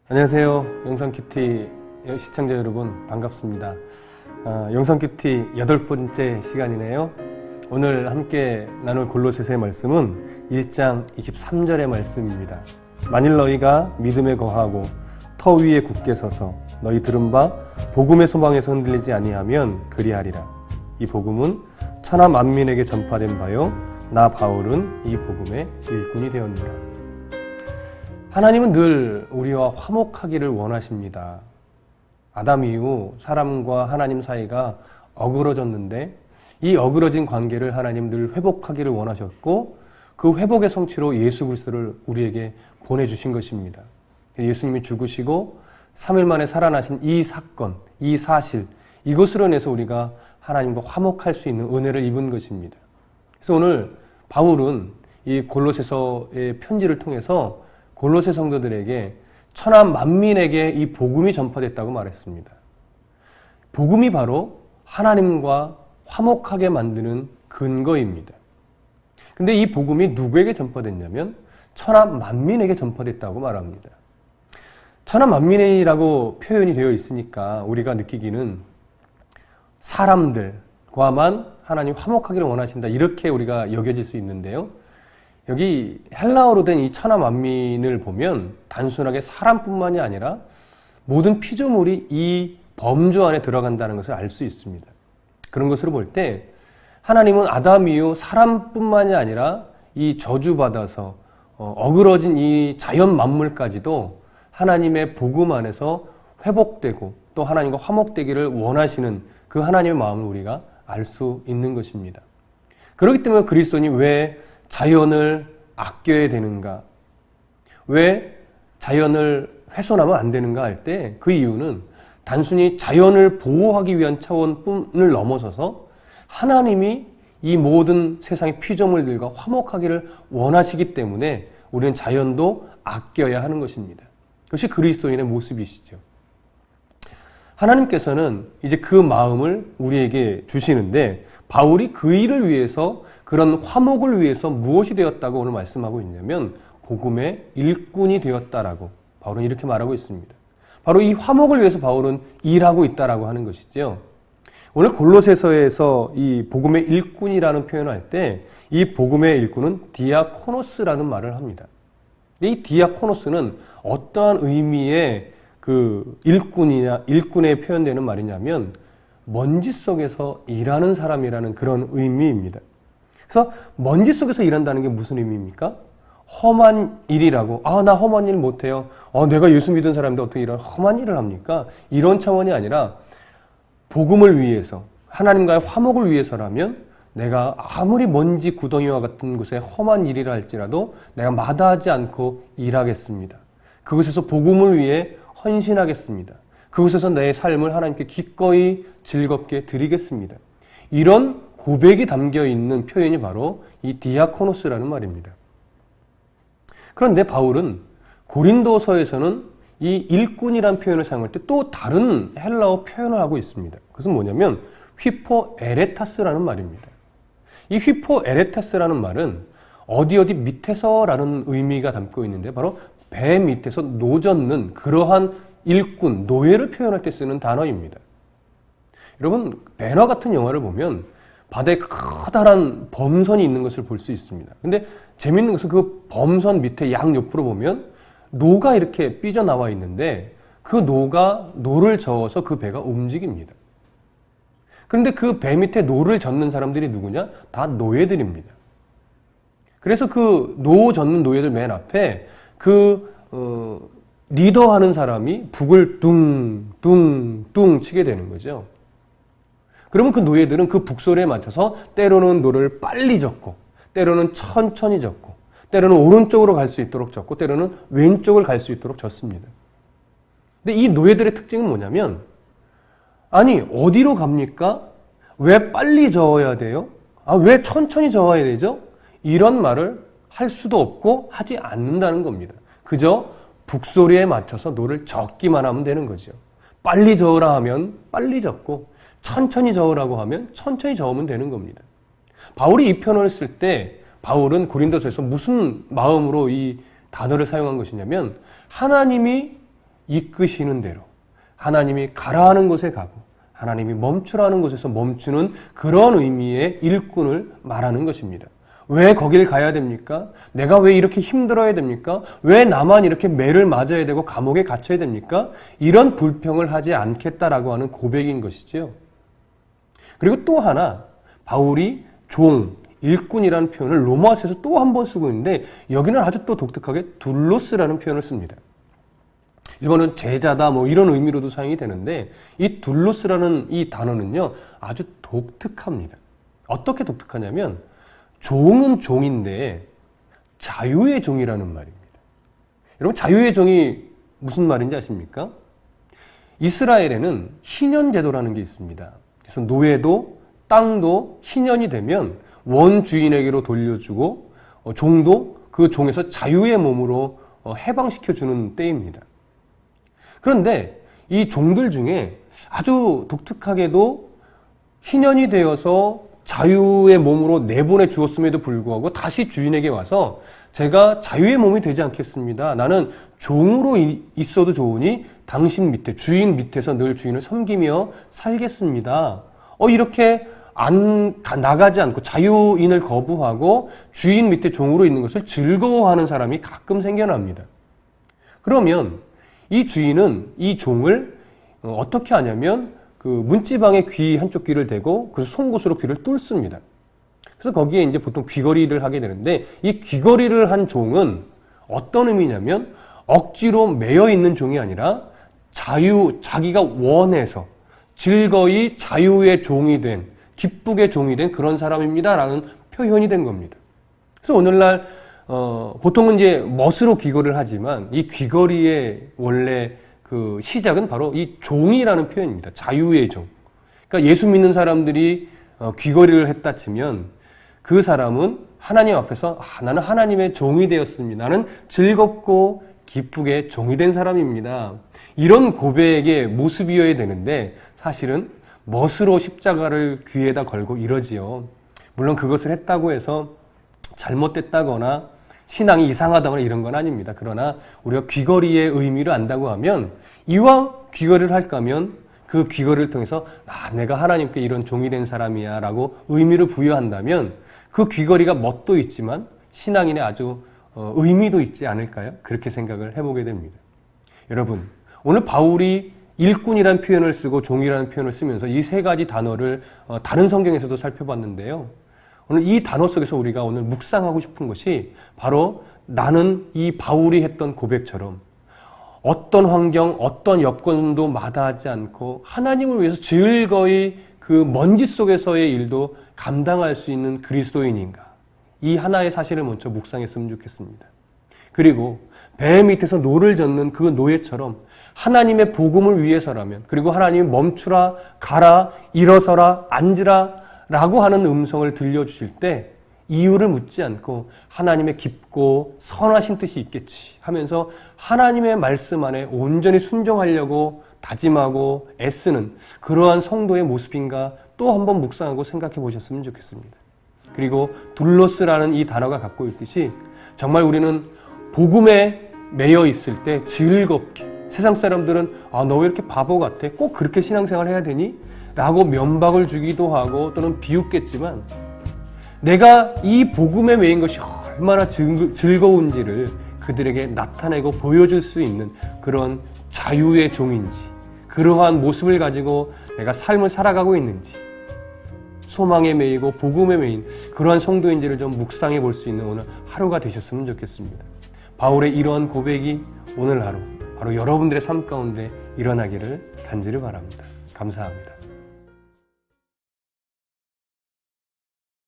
안녕하세요. 영상큐티 시청자 여러분 반갑습니다. 영상큐티 8번째 시간이네요. 오늘 함께 나눌 골로새서의 말씀은 1장 23절의 말씀입니다. 만일 너희가 믿음에 거하고 터 위에 굳게 서서 너희 들은 바 복음의 소망에서 흔들리지 아니하면 그리하리라. 이 복음은 천하 만민에게 전파된 바요 나 바울은 이 복음의 일꾼이 되었노라. 하나님은 늘 우리와 화목하기를 원하십니다. 아담 이후 사람과 하나님 사이가 어그러졌는데 이 어그러진 관계를 하나님 늘 회복하기를 원하셨고 그 회복의 성취로 예수 그리스도를 우리에게 보내주신 것입니다. 예수님이 죽으시고 3일 만에 살아나신 이 사건, 이 사실, 이것으로 인해서 우리가 하나님과 화목할 수 있는 은혜를 입은 것입니다. 그래서 오늘 바울은 이 골로새서의 편지를 통해서 골로새 성도들에게 천하 만민에게 이 복음이 전파됐다고 말했습니다. 복음이 바로 하나님과 화목하게 만드는 근거입니다. 근데 이 복음이 누구에게 전파됐냐면 천하 만민에게 전파됐다고 말합니다. 천하 만민이라고 표현이 되어 있으니까 우리가 느끼기는 사람들과만 하나님 화목하기를 원하신다 이렇게 우리가 여겨질 수 있는데요. 여기 헬라어로 된 이 천하 만민을 보면 단순하게 사람뿐만이 아니라 모든 피조물이 이 범주 안에 들어간다는 것을 알 수 있습니다. 그런 것으로 볼 때 하나님은 아담 이후 사람뿐만이 아니라 이 저주받아서 어그러진 이 자연 만물까지도 하나님의 복음 안에서 회복되고 또 하나님과 화목되기를 원하시는 그 하나님의 마음을 우리가 알 수 있는 것입니다. 그렇기 때문에 그리스도인이 왜 자연을 아껴야 되는가? 왜 자연을 훼손하면 안 되는가 할 때 그 이유는 단순히 자연을 보호하기 위한 차원을 넘어서서 하나님이 이 모든 세상의 피조물들과 화목하기를 원하시기 때문에 우리는 자연도 아껴야 하는 것입니다. 그것이 그리스도인의 모습이시죠. 하나님께서는 이제 그 마음을 우리에게 주시는데 바울이 그 일을 위해서 그런 화목을 위해서 무엇이 되었다고 오늘 말씀하고 있냐면 복음의 일꾼이 되었다라고 바울은 이렇게 말하고 있습니다. 바로 이 화목을 위해서 바울은 일하고 있다라고 하는 것이죠. 오늘 골로새서에서 이 복음의 일꾼이라는 표현을 할 때 이 복음의 일꾼은 디아코노스라는 말을 합니다. 이 디아코노스는 어떠한 의미의 그 일꾼에 표현되는 말이냐면 먼지 속에서 일하는 사람이라는 그런 의미입니다. 그래서 먼지 속에서 일한다는 게 무슨 의미입니까? 험한 일이라고. 나 험한 일 못해요. 내가 예수 믿은 사람인데 어떻게 이런 험한 일을 합니까? 이런 차원이 아니라 복음을 위해서 하나님과의 화목을 위해서라면 내가 아무리 먼지 구덩이와 같은 곳에 험한 일이라 할지라도 내가 마다하지 않고 일하겠습니다. 그곳에서 복음을 위해 헌신하겠습니다. 그곳에서 내 삶을 하나님께 기꺼이 즐겁게 드리겠습니다. 이런 고백이 담겨 있는 표현이 바로 이 디아코노스라는 말입니다. 그런데 바울은 고린도서에서는 이 일꾼이라는 표현을 사용할 때 또 다른 헬라어 표현을 하고 있습니다. 그것은 뭐냐면 휘포 에레타스라는 말입니다. 이 휘포 에레타스라는 말은 어디 밑에서라는 의미가 담고 있는데 바로 배 밑에서 노젓는 그러한 일꾼, 노예를 표현할 때 쓰는 단어입니다. 여러분, 배너 같은 영화를 보면 바다에 커다란 범선이 있는 것을 볼 수 있습니다. 근데 재밌는 것은 그 범선 밑에 양옆으로 보면 노가 이렇게 삐져나와 있는데 그 노가 노를 저어서 그 배가 움직입니다. 그런데 그 배 밑에 노를 젓는 사람들이 누구냐? 다 노예들입니다. 그래서 그 노 젓는 노예들 맨 앞에 리더하는 사람이 북을 둥둥둥 치게 되는 거죠. 그러면 그 노예들은 그 북소리에 맞춰서 때로는 노를 빨리 젓고 때로는 천천히 젓고 때로는 오른쪽으로 갈 수 있도록 젓고 때로는 왼쪽을 갈 수 있도록 젓습니다. 근데 이 노예들의 특징은 뭐냐면 아니 어디로 갑니까? 왜 빨리 저어야 돼요? 왜 천천히 저어야 되죠? 이런 말을 할 수도 없고 하지 않는다는 겁니다. 그저 북소리에 맞춰서 노를 젓기만 하면 되는 거죠. 빨리 저으라 하면 빨리 젓고 천천히 저으라고 하면 천천히 저으면 되는 겁니다. 바울이 이 표현을 쓸 때 바울은 고린도서에서 무슨 마음으로 이 단어를 사용한 것이냐면 하나님이 이끄시는 대로 하나님이 가라 하는 곳에 가고 하나님이 멈추라는 곳에서 멈추는 그런 의미의 일꾼을 말하는 것입니다. 왜 거길 가야 됩니까? 내가 왜 이렇게 힘들어야 됩니까? 왜 나만 이렇게 매를 맞아야 되고 감옥에 갇혀야 됩니까? 이런 불평을 하지 않겠다라고 하는 고백인 것이죠. 그리고 또 하나 바울이 종, 일꾼이라는 표현을 로마서에서 또 한 번 쓰고 있는데 여기는 아주 또 독특하게 둘로스라는 표현을 씁니다. 일본은 제자다 뭐 이런 의미로도 사용이 되는데 이 둘로스라는 이 단어는요 아주 독특합니다. 어떻게 독특하냐면 종은 종인데 자유의 종이라는 말입니다. 여러분 자유의 종이 무슨 말인지 아십니까? 이스라엘에는 희년제도라는 게 있습니다. 그래서 노예도 땅도 희년이 되면 원주인에게로 돌려주고 종도 그 종에서 자유의 몸으로 해방시켜주는 때입니다. 그런데 이 종들 중에 아주 독특하게도 희년이 되어서 자유의 몸으로 내보내 주었음에도 불구하고 다시 주인에게 와서 제가 자유의 몸이 되지 않겠습니다. 나는 종으로 있어도 좋으니 당신 밑에 주인 밑에서 늘 주인을 섬기며 살겠습니다. 이렇게 나가지 않고 자유인을 거부하고 주인 밑에 종으로 있는 것을 즐거워하는 사람이 가끔 생겨납니다. 그러면 이 주인은 이 종을 어떻게 하냐면 그 문지방에 귀 한쪽 귀를 대고 그래서 송곳으로 귀를 뚫습니다. 그래서 거기에 이제 보통 귀걸이를 하게 되는데 이 귀걸이를 한 종은 어떤 의미냐면 억지로 매여 있는 종이 아니라 자기가 원해서 즐거이 자유의 종이 된 기쁘게 종이 된 그런 사람입니다라는 표현이 된 겁니다. 그래서 오늘날 보통은 이제 멋으로 귀걸이를 하지만 이 귀걸이의 원래 그 시작은 바로 이 종이라는 표현입니다. 자유의 종. 그러니까 예수 믿는 사람들이 귀걸이를 했다 치면 그 사람은 하나님 앞에서 나는 하나님의 종이 되었습니다. 나는 즐겁고 기쁘게 종이 된 사람입니다. 이런 고백의 모습이어야 되는데 사실은 멋으로 십자가를 귀에다 걸고 이러지요. 물론 그것을 했다고 해서 잘못됐다거나 신앙이 이상하다거나 이런 건 아닙니다. 그러나 우리가 귀걸이의 의미를 안다고 하면 이왕 귀걸이를 할까 하면 그 귀걸이를 통해서 내가 하나님께 이런 종이 된 사람이야 라고 의미를 부여한다면 그 귀걸이가 멋도 있지만 신앙인의 아주 의미도 있지 않을까요? 그렇게 생각을 해보게 됩니다. 여러분 오늘 바울이 일꾼이라는 표현을 쓰고 종이라는 표현을 쓰면서 이 세 가지 단어를 다른 성경에서도 살펴봤는데요. 오늘 이 단어 속에서 우리가 오늘 묵상하고 싶은 것이 바로 나는 이 바울이 했던 고백처럼 어떤 환경, 어떤 여건도 마다하지 않고 하나님을 위해서 즐거이 그 먼지 속에서의 일도 감당할 수 있는 그리스도인인가. 이 하나의 사실을 먼저 묵상했으면 좋겠습니다. 그리고 배 밑에서 노를 젓는 그 노예처럼 하나님의 복음을 위해서라면 그리고 하나님이 멈추라, 가라, 일어서라, 앉으라 라고 하는 음성을 들려주실 때 이유를 묻지 않고 하나님의 깊고 선하신 뜻이 있겠지 하면서 하나님의 말씀 안에 온전히 순종하려고 다짐하고 애쓰는 그러한 성도의 모습인가 또 한번 묵상하고 생각해 보셨으면 좋겠습니다. 그리고 둘로스라는 이 단어가 갖고 있듯이 정말 우리는 복음에 매여 있을 때 즐겁게 세상 사람들은 너 왜 이렇게 바보 같아? 꼭 그렇게 신앙생활 해야 되니? 라고 면박을 주기도 하고 또는 비웃겠지만 내가 이 복음에 매인 것이 얼마나 즐거운지를 그들에게 나타내고 보여줄 수 있는 그런 자유의 종인지 그러한 모습을 가지고 내가 삶을 살아가고 있는지 소망에 매이고 복음에 매인 그러한 성도인지를 좀 묵상해 볼 수 있는 오늘 하루가 되셨으면 좋겠습니다. 바울의 이러한 고백이 오늘 하루 바로 여러분들의 삶 가운데 일어나기를 간절히 바랍니다. 감사합니다.